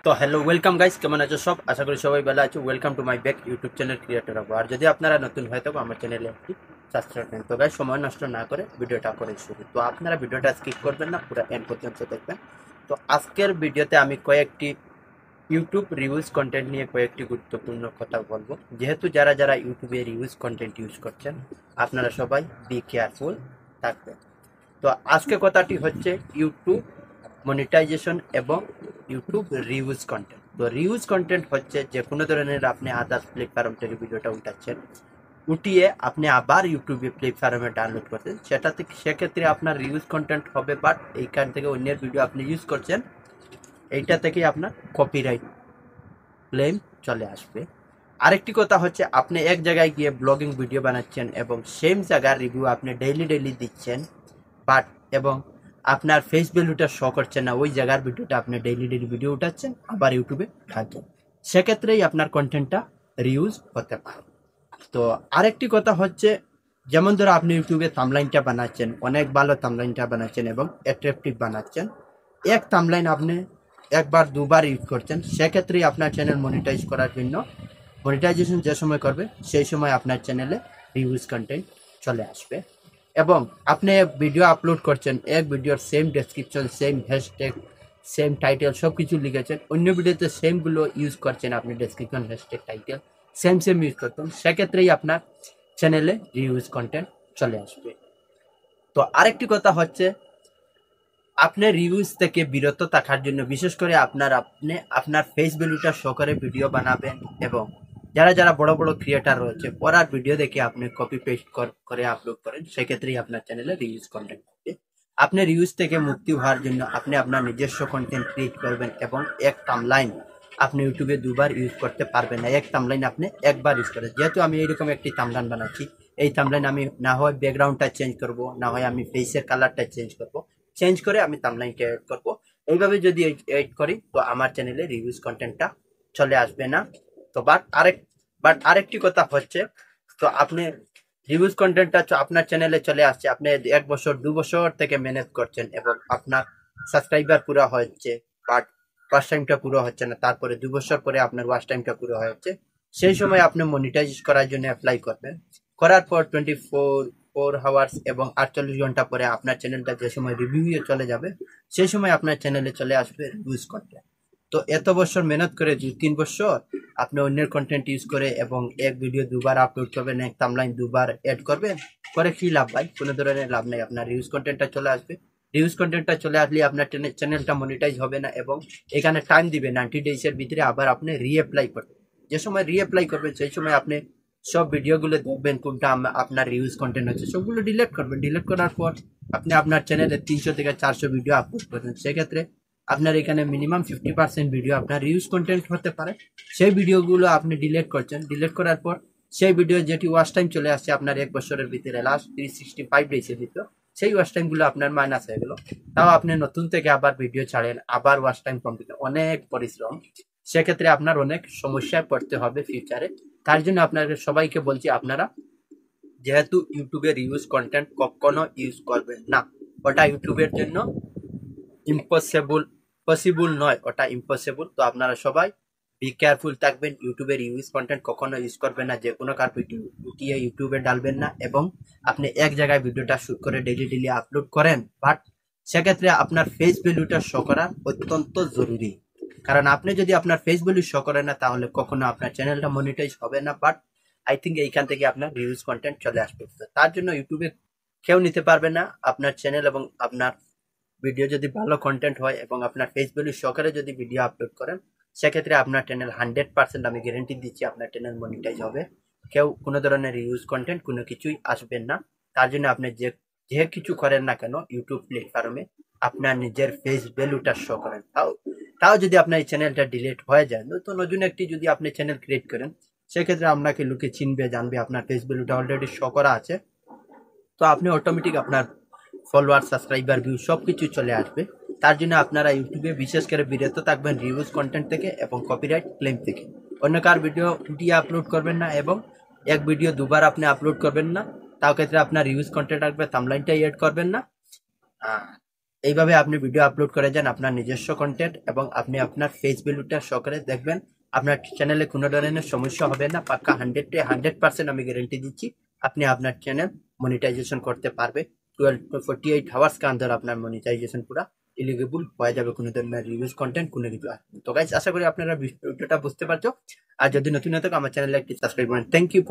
তো hello welcome guys, কেমন আছো সব? আশা করি সবাই ভালো আছো। Welcome to my back YouTube channel creator of. আর যদি আপনারা নতুন হয়ে থাকো আমার চ্যানেলে একটি সাবস্ক্রাইব করুন। তো গাইস, সময় নষ্ট না করে ভিডিওটা করে শুরু। তো আপনারা ভিডিওটা স্কিপ করবেন না, পুরো এন্ড পর্যন্ত দেখবেন। তো আজকের ভিডিওতে আমি কয়েকটি ইউটিউব রিভিউজ কন্টেন্ট নিয়ে কয়েকটি গুরুত্বপূর্ণ কথা বলবো। যেহেতু যারা যারা ইউটিউবে রিভিউজ কন্টেন্ট ইউজ করছেন, আপনারা সবাই বি কেয়ারফুল থাকবেন। তো আজকে কথাটি হচ্ছে ইউটিউব মনিটাইজেশন এবং ইউটিউব রিউজ কন্টেন্ট। তো রিউজ কন্টেন্ট হচ্ছে যে কোনো ধরনের আপনি আদার্স প্ল্যাটফর্ম থেকে ভিডিওটা উঠাচ্ছেন, উঠিয়ে আপনি আবার ইউটিউবে প্ল্যাটফর্মে ডাউনলোড করছেন, সেটা থেকে সেক্ষেত্রে আপনার রিউজ কন্টেন্ট হবে। বাট এইখান থেকে অন্যের ভিডিও আপনি ইউজ করছেন, এইটা থেকে আপনার কপিরাইট ক্লেম চলে আসবে। আরেকটি কথা হচ্ছে, আপনি এক জায়গায় গিয়ে ব্লগিং ভিডিও বানাচ্ছেন এবং সেম জায়গার রিভিউ আপনি ডেইলি ডেইলি দিচ্ছেন, বাট এবং আপনার ফেস ভ্যালুটা শো করছে না, ওই জায়গার ভিডিওটা আপনি ডেইলি ডেইলি ভিডিও উঠাচ্ছেন আবার ইউটিউবে থাকবেন, সেক্ষেত্রেই আপনার কন্টেন্টটা রিউজ হতে পারে। তো আরেকটি কথা হচ্ছে, যেমন ধরো আপনি ইউটিউবে থাম্বনেইলটা বানাচ্ছেন, অনেক ভালো থাম্বনেইলটা বানাচ্ছেন এবং অ্যাট্রাকটিভ বানাচ্ছেন, এক থাম্বনেইল আপনি একবার দুবার ইউজ করছেন, সেক্ষেত্রেই আপনার চ্যানেল মনিটাইজ করার জন্য মনিটাইজেশন যে সময় করবে সেই সময় আপনার চ্যানেলে রিউজ কন্টেন্ট চলে আসবে। এবং আপনি ভিডিও আপলোড করছেন, এক ভিডিওর same description, same hashtag, same title সব কিছু লিখেছেন, অন্য ভিডিওতে সেমগুলো ইউজ করছেন, আপনি description, hashtag, title same use করতেন, সেক্ষেত্রেই আপনার চ্যানেলে রিউজ কন্টেন্ট চলে আসবে। তো আরেকটি কথা হচ্ছে, আপনি রিউজ থেকে বিরত থাকার জন্য বিশেষ করে আপনার ফেস ভ্যালুটা শো করে ভিডিও বানাবেন। এবং যারা যারা বড় বড় ক্রিয়েটার রয়েছে ওরার ভিডিও দেখে আপনি কপি পেস্ট করে আপলোড করেন, সেক্ষেত্রেই আপনার চ্যানেলে রিউজ কন্টেন্ট হবে। আপনি রিউজ থেকে মুক্তি হওয়ার জন্য আপনি আপনার নিজস্ব কন্টেন্ট ক্রিয়েট করবেন এবং এক থাম্বনেইল আপনি ইউটিউবে দুবার ইউজ করতে পারবেন না, এক থাম্বনেইল আপনি একবার ইউজ করেন। যেহেতু আমি এইরকম একটি থাম্বনেইল বানাচ্ছি, এই থাম্বনেইল আমি না হয় ব্যাকগ্রাউন্ডটা চেঞ্জ করব, না হয় আমি ফেসের কালারটা চেঞ্জ করব, চেঞ্জ করে আমি থাম্বনেইলটা এড করব। এইভাবে যদি এড করি তো আমার চ্যানেলে রিভিউজ কন্টেন্টটা চলে আসবে না। তো আরেকটি কথা হচ্ছে, তো আপনি রিভিউজ কন্টেন্টটা আপনার চ্যানেলে চলে আসছে, আপনি 1 বছর 2 বছর থেকে ম্যানেজ করছেন এবং আপনার সাবস্ক্রাইবার পুরো হচ্ছে, বাট ওয়াচ টাইমটা পুরো হচ্ছে না, তারপরে 2 বছর পরে আপনার ওয়াচ টাইমটা পুরো হচ্ছে, সেই সময় আপনি মনিটাইজ করার জন্য অ্যাপ্লাই করবেন। করার পর 24 আওয়ার্স এবং 48 ঘন্টা পরে আপনার চ্যানেলটা যে সময় রিভিউয়ে চলে যাবে, সেই সময় আপনার চ্যানেলে চলে আসবে রিভিউজ কন্টেন্ট। তো এত বছর মেহনত করে 2-3 বছর আপনি অন্যের কন্টেন্ট ইউজ করে এবং এক ভিডিও দুবার আপলোড করবেন, এক থাম্বনেইল দুবার এড করবেন, করে কি লাভ ভাই? কোনো ধরনের লাভ নেই। আপনার রিউজ কন্টেন্টটা চলে আসবে, রিউজ কন্টেন্টটা চলে আসলে আপনার চ্যানেলটা মনিটাইজ হবে না এবং এখানে টাইম দিবে 90 ডেজের ভিতরে আবার আপনি রিঅ্যাপ্লাই করবেন। যে সময় রিঅ্যাপ্লাই করবেন সেই সময় আপনি সব ভিডিওগুলো দেখবেন কোনটা আপনার রিউজ কন্টেন্ট হচ্ছে, সবগুলো ডিলিট করবেন। ডিলিট করার পর আপনি আপনার চ্যানেলে 300 থেকে 400 ভিডিও আপলোড করবেন, সেক্ষেত্রে আপনার এখানে মিনিমাম 50% ভিডিও আপনার রিউজ কন্টেন্ট হতে পারে। সেই ভিডিওগুলো আপনি ডিলিট করছেন, ডিলিট করার পর সেই ভিডিও যেটি ওয়াচ টাইম চলে আসছে আপনার 1 বছরের ভিতরে, লাস্ট 365 ডেজের ভিতরে, সেই ওয়াচ টাইমগুলো আপনার মাইনাস হয়ে গেল। তাও আপনি নতুন থেকে আবার ভিডিও ছাড়েন, আবার ওয়াচ টাইম কমপ্লিট, অনেক পরিশ্রম, সেক্ষেত্রে আপনার অনেক সমস্যায় পড়তে হবে ফিউচারে। তার জন্য আপনাদের সবাইকে বলছি, আপনারা যেহেতু ইউটিউবের ইউজ কন্টেন্ট কখনো ইউজ করবেন না, ওটা ইউটিউবের জন্য পসিবল নয়, ওটা ইম্পসিবল। তো আপনারা সবাই বি কেয়ারফুল থাকবেন, ইউটিউবের ইউজ কন্টেন্ট কখনো ইউজ করবেন না, যে কোনো কার ভিডিও উঠিয়ে ইউটিউবে ডালবেন না। এবং আপনি এক জায়গায় ভিডিওটা শুট করে ডেইলি ডেইলি আপলোড করেন, বাট সেক্ষেত্রে আপনার ফেস ভ্যালুটা শো করা অত্যন্ত জরুরি। কারণ আপনি যদি আপনার ফেস ভ্যালু শো করেন না, তাহলে কখনো আপনার চ্যানেলটা মনিটাইজ হবে না। বাট আই থিঙ্ক এইখান থেকে আপনার রিউজ কন্টেন্ট চলে আসবে। তার জন্য ইউটিউবে কেউ নিতে পারবে না আপনার চ্যানেল এবং আপনার ভিডিও যদি ভালো কন্টেন্ট হয় এবং আপনার ফেস ভ্যালু সহকারে যদি ভিডিও আপলোড করেন, সেক্ষেত্রে আপনার চ্যানেল 100% আমি গ্যারেন্টি দিচ্ছি আপনার চ্যানেল মনিটাইজ হবে। কেউ কোনো ধরনের ইউজ কন্টেন্ট কোনো কিছুই আসবেন না। তার জন্য আপনি যে কিছু করেন না কেন ইউটিউব প্ল্যাটফর্মে আপনার নিজের ফেস ভ্যালুটা শো করেন। তাও যদি আপনার এই চ্যানেলটা ডিলিট হয়ে যায়, তো নতুন একটি যদি আপনি চ্যানেল ক্রিয়েট করেন, সেক্ষেত্রে আপনাকে লোকে চিনবে, জানবে, আপনার ফেস ভ্যালুটা অলরেডি শো করা আছে, তো আপনি অটোমেটিক আপনার ফলোয়ার, সাবস্ক্রাইবার, ভিউ সব কিছু চলে আসবে। তার জন্য আপনারা ইউটিউবে বিশেষ করে বিরত থাকবেন রিভিউজ কন্টেন্ট থেকে এবং কপিরাইট ক্লেম থেকে। অন্য কার ভিডিও উঠিয়ে আপলোড করবেন না এবং এক ভিডিও দুবার আপনি আপলোড করবেন না, তাও ক্ষেত্রে আপনার রিভিউজ কন্টেন্ট আসবে, থাম্বনেইলটা এড করবেন না। এইভাবে আপনি ভিডিও আপলোড করে যান আপনার নিজস্ব কন্টেন্ট, এবং আপনি আপনার ফেস ভ্যালুটা সহকারে দেখবেন আপনার চ্যানেলে কোনো ধরনের সমস্যা হবে না। পাক্কা 100% আমি গ্যারেন্টি দিচ্ছি আপনি আপনার চ্যানেল মনিটাইজেশন করতে পারবে। 12 to 48 আওয়ার্স কে আন্দার আপনার মনিটাইজেশন পুরা এলিগেবল হয়ে যাবে, কোনো ধরনের রিভিউজ কন্টেন্ট কোনো কিছু আসবে। তো গাইস, আশা করি আপনারা ভিডিওটা বুঝতে পারছো। আর যদি নতুন হয়ে থাকো আমার চ্যানেলে একটি সাবস্ক্রাইব করেন। Thank you.